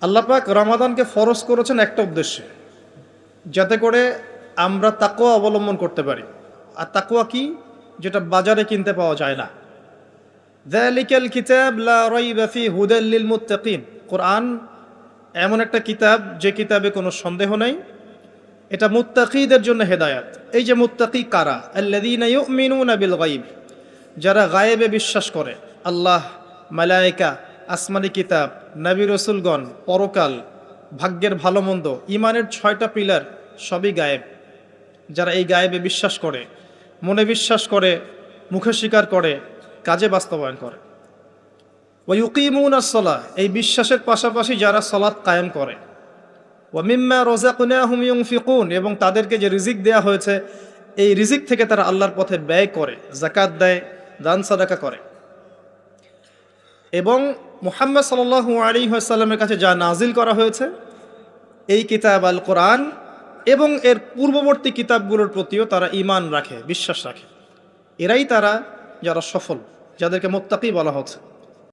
আল্লাহ পাক রমাদানকে ফরজ করেছেন একটা উদ্দেশ্যে, যাতে করে আমরা তাকওয়া অবলম্বন করতে পারি। আর তাকওয়া কি? যেটা বাজারে কিনতে পাওয়া যায় না। যালিকাল কিতাব লা রাইবা ফি হুদাল লিল মুত্তাকিন। কোরআন এমন একটা কিতাব, যে কিতাবে কোনো সন্দেহ নেই, এটা মুত্তাকিদের জন্য হেদায়াত। এই যে মুত্তাকি কারা? আল্লাযীনা ইউমিনুনা বিল গায়ব, যারা গায়েবে বিশ্বাস করে। আল্লাহ, মালায়েকা, আসমানি কিতাব, নবী রসুলগণ, পরকাল, ভাগ্যের ভালো মন্দ, ইমানের 6টা পিলার সবই গায়েব। যারা এই গায়েবে বিশ্বাস করে, মনে বিশ্বাস করে, মুখে স্বীকার করে, কাজে বাস্তবায়ন করে। ওয়া ইউকিমুনাস সালাহ, এই বিশ্বাসের পাশাপাশি যারা সালাত কায়েম করে। ওয়া মিম্মা রাযাকনাহুম ইউনফিকুন, এবং তাদেরকে যে রিজিক দেয়া হয়েছে, এই রিজিক থেকে তারা আল্লাহর পথে ব্যয় করে, যাকাত দেয়, দান সাদাকা করে। এবং মুহাম্মদ সাল্লাল্লাহু আলাইহি ওয়াসাল্লামের কাছে যা নাজিল করা হয়েছে, এই কিতাব আল কোরআন এবং এর পূর্ববর্তী কিতাবগুলোর প্রতিও তারা ঈমান রাখে, বিশ্বাস রাখে। এরাই তারা যারা সফল, যাদেরকে মুত্তাকি বলা হচ্ছে।